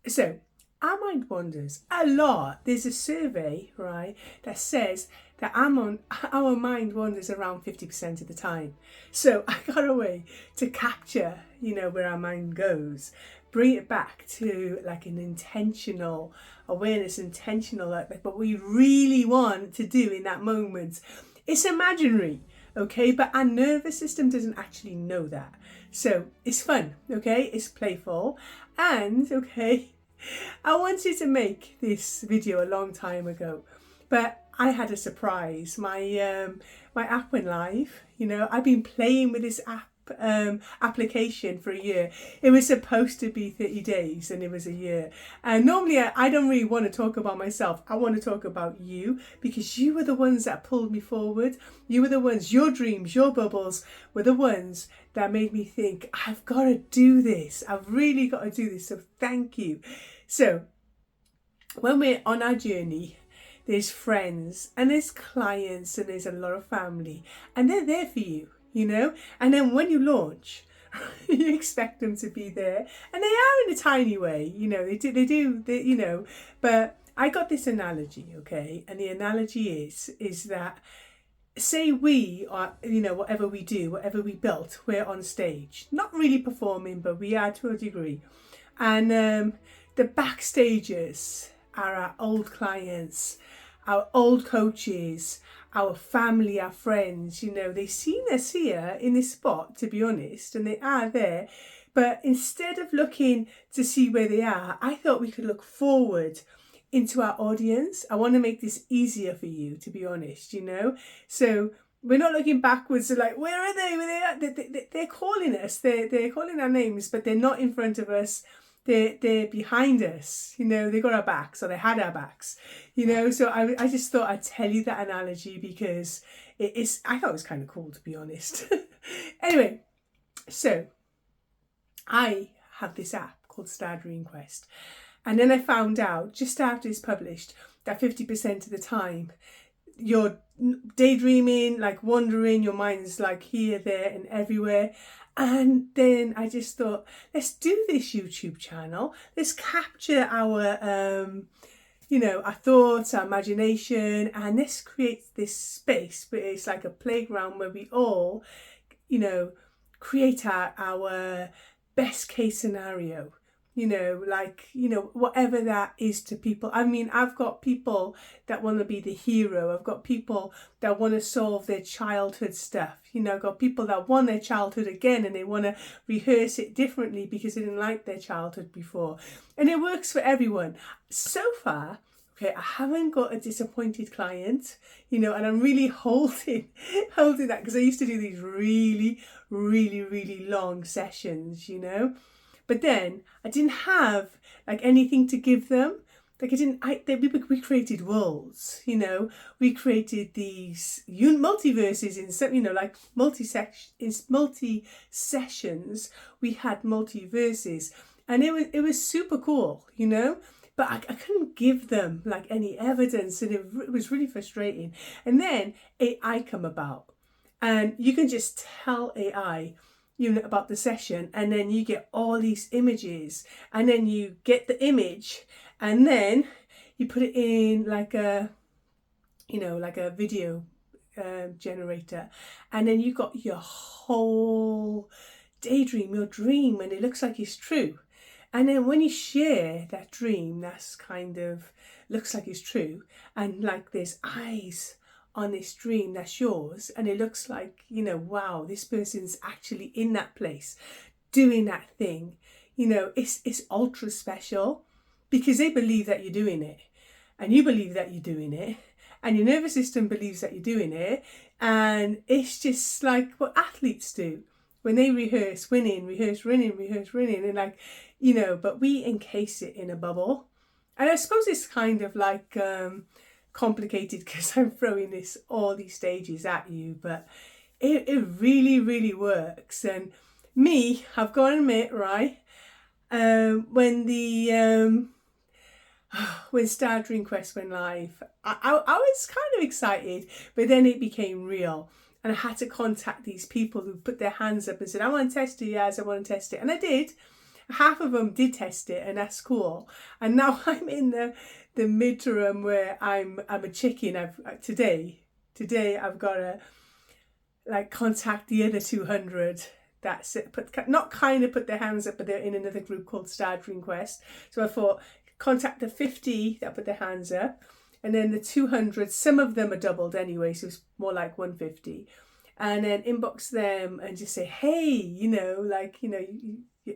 So our mind wanders a lot. There's a survey, right, that says that our mind wanders around 50% of the time. So I got a way to capture, where our mind goes, bring it back to like an intentional awareness, intentional, like what we really want to do in that moment. It's imaginary, okay, but our nervous system doesn't actually know that. So it's fun, okay, it's playful, and okay, I wanted to make this video a long time ago, but I had a surprise. My app went live. I've been playing with this application for a year. It was supposed to be 30 days and it was a year. And normally I don't really want to talk about myself. I want to talk about you, because you were the ones that pulled me forward. You were the ones, your dreams, your bubbles were the ones that made me think, I've got to do this. I've really got to do this. So thank you. So when we're on our journey, there's friends and there's clients and there's a lot of family, and they're there for you, and then when you launch, you expect them to be there, and they are in a tiny way, they do, but I got this analogy, okay, and the analogy is that, say we are, whatever we do, whatever we built, we're on stage, not really performing, but we are to a degree, and the backstagers are our old clients, our old coaches, our family, our friends. They've seen us here in this spot, to be honest, and they are there. But instead of looking to see where they are, I thought we could look forward into our audience. I want to make this easier for you, to be honest, So we're not looking backwards to like, where are they? Where they are? They're calling us. They're calling our names, but they're not in front of us. They're behind us, they got our backs, or they had our backs, so I just thought I'd tell you that analogy because I thought it was kind of cool, to be honest. Anyway, so I have this app called Star Dream Quest, and then I found out just after it's published that 50% of the time you're daydreaming, like wandering, your mind's like here, there and everywhere. And then I just thought, let's do this YouTube channel. Let's capture our, our thoughts, our imagination, and let's create this space where it's like a playground where we all, create our best case scenario. Whatever that is to people. I mean, I've got people that want to be the hero. I've got people that want to solve their childhood stuff. I've got people that want their childhood again and they want to rehearse it differently because they didn't like their childhood before. And it works for everyone. So far, okay, I haven't got a disappointed client, and I'm really holding that, because I used to do these really, really, really long sessions, But then I didn't have like anything to give them. Like we created worlds, we created these multiverses in some, like multi sessions. We had multiverses, and it was super cool, But I couldn't give them like any evidence, and it was really frustrating. And then AI come about, and you can just tell AI, about the session, and then you get all these images, and then you get the image, and then you put it in like a video generator, and then you got your whole daydream, your dream, and it looks like it's true. And then when you share that dream, that's kind of looks like it's true, and like there's eyes on this dream that's yours, and it looks like, wow, this person's actually in that place doing that thing, it's ultra special, because they believe that you're doing it, and you believe that you're doing it, and your nervous system believes that you're doing it, and it's just like what athletes do when they rehearse winning, and like, but we encase it in a bubble. And I suppose it's kind of like complicated because I'm throwing all these stages at you, but it really, really works. And me, I've got to admit, right, when Star Dream Quest went live, I was kind of excited, but then it became real, and I had to contact these people who put their hands up and said, I want to test it, yes, I want to test it, and I did. half of them did test it, and that's cool. And now I'm in the midterm where I'm a chicken. Today I've got to like contact the other 200 that's it, not kind of put their hands up, but they're in another group called Star Dream Quest. So I thought contact the 50 that put their hands up, and then the 200, some of them are doubled anyway, so it's more like 150, and then inbox them and just say, hey, you're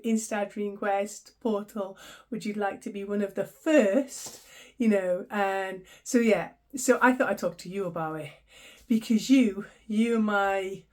in Star Dream Quest portal, would you like to be one of the first, and so yeah, so I thought I'd talk to you about it, because you're my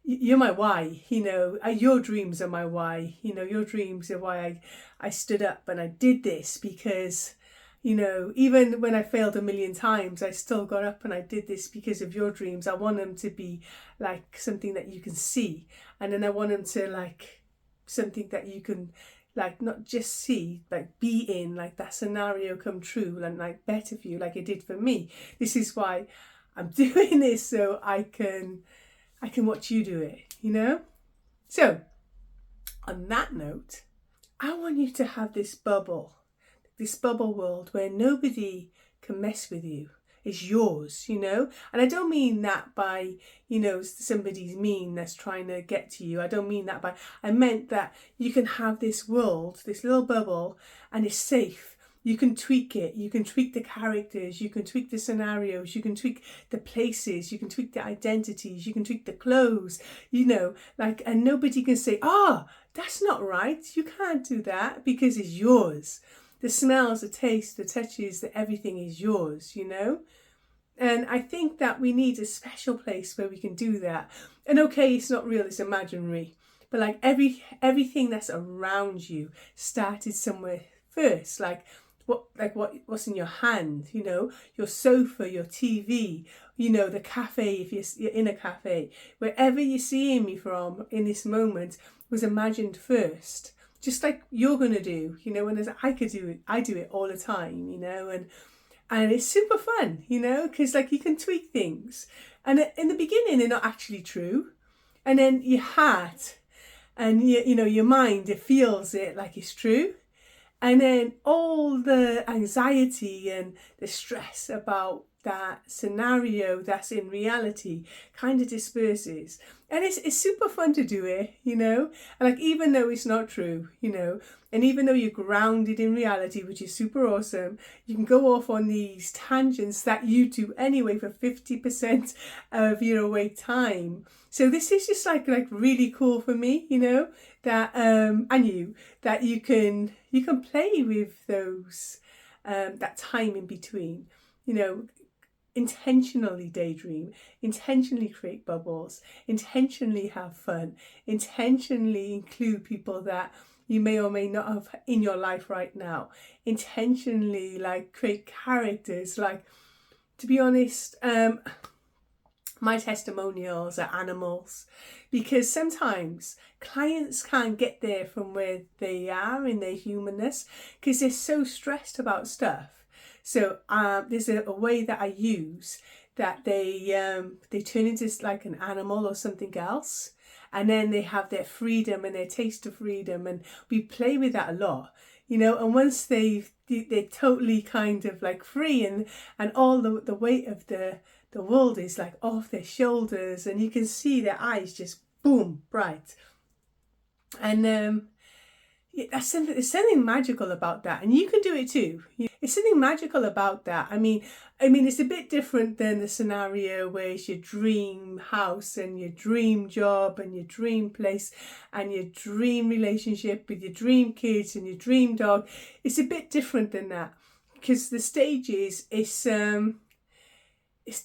why, your dreams are my why, your dreams are why I stood up and I did this, because, even when I failed a million times, I still got up and I did this because of your dreams. I want them to be like something that you can see, and then I want them to like something that you can like not just see, like be in, like that scenario come true and like better for you, like it did for me. This is why I'm doing this, so I can watch you do it, So, on that note, I want you to have this bubble world where nobody can mess with you. It's yours, And I don't mean that by, somebody's mean that's trying to get to you. I don't mean that by, I meant that you can have this world, this little bubble, and it's safe. You can tweak it, you can tweak the characters, you can tweak the scenarios, you can tweak the places, you can tweak the identities, you can tweak the clothes, and nobody can say, that's not right, you can't do that, because it's yours. The smells, the taste, the touches, everything is yours, And I think that we need a special place where we can do that. And okay, it's not real, it's imaginary, but like everything that's around you started somewhere first, what's in your hand, your sofa, your TV, the cafe, if you're in a cafe, wherever you're seeing me from in this moment was imagined first, just like you're going to do, and I do it all the time, and it's super fun, because like you can tweak things, and in the beginning they're not actually true, and then your heart and your mind, it feels it like it's true. And then all the anxiety and the stress about that scenario that's in reality kind of disperses. And it's super fun to do it, And like, even though it's not true, and even though you're grounded in reality, which is super awesome, you can go off on these tangents that you do anyway for 50% of your awake time. So this is just like really cool for me, that and you, that you can play with those that time in between, intentionally daydream, intentionally create bubbles, intentionally have fun, intentionally include people that you may or may not have in your life right now, intentionally like create characters. Like, to be honest, my testimonials are animals, because sometimes clients can't get there from where they are in their humanness because they're so stressed about stuff. So there's a way that I use that they turn into like an animal or something else, and then they have their freedom and their taste of freedom, and we play with that a lot, and once they're totally kind of like free, and all the weight of the world is like off their shoulders, and you can see their eyes just boom bright, and there's something magical about that, and you can do it too. It's something magical about that. I mean, it's a bit different than the scenario where it's your dream house and your dream job and your dream place and your dream relationship with your dream kids and your dream dog. It's a bit different than that, because the stages the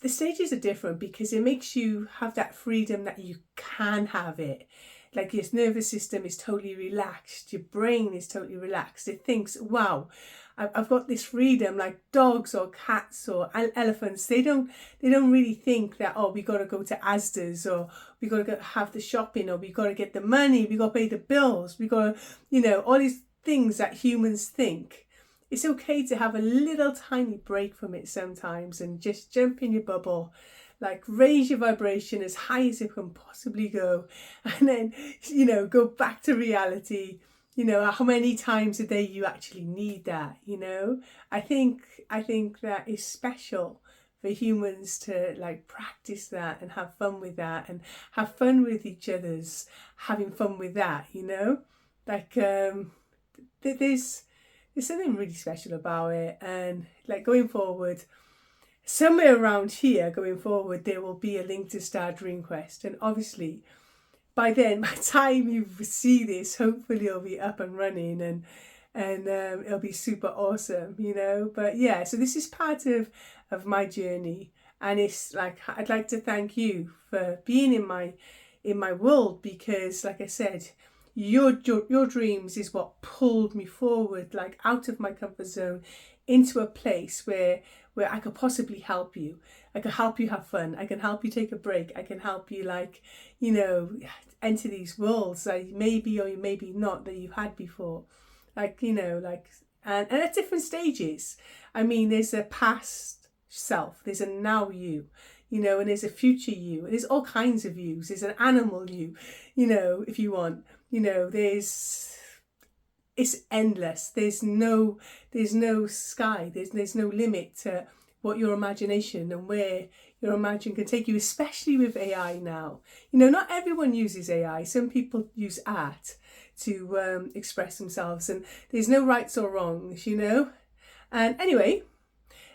stages are different, because it makes you have that freedom that you can have it. Like, your nervous system is totally relaxed, your brain is totally relaxed. It thinks, wow, I've got this freedom. Like dogs or cats or elephants, they don't really think that, we got to go to Asda's, or we got to have the shopping, or we got to get the money, we got to pay the bills, we got to, all these things that humans think. It's okay to have a little tiny break from it sometimes and just jump in your bubble, like raise your vibration as high as it can possibly go, and then, go back to reality you know, how many times a day you actually need that, you know. I think that is special for humans to like practice that and have fun with that and have fun with each other's having fun with that, you know. Like there's something really special about it. And like going forward, somewhere around here going forward, there will be a link to Start Dream Quest, and obviously by then, by the time you see this, hopefully it'll be up and running, and it'll be super awesome, you know. But yeah, so this is part of my journey, and it's like I'd like to thank you for being in my world, because like I said, your dreams is what pulled me forward, like out of my comfort zone into a place where I could possibly help you. I can help you have fun. I can help you take a break. I can help you, like, you know, enter these worlds that maybe or maybe not that you've had before. Like, you know, like, and at different stages. I mean, there's a past self, there's a now you, you know, and there's a future you. There's all kinds of yous. There's an animal you know, if you want. You know, it's endless. There's no sky. There's no limit to what your imagination and where your imagination can take you, especially with AI now. You know, not everyone uses AI. Some people use art to express themselves, and there's no rights or wrongs, you know. And anyway,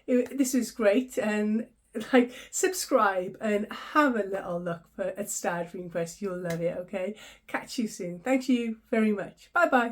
this was great, and like subscribe and have a little look at Start Dream Quest. You'll love it. Okay, catch you soon. Thank you very much. Bye bye.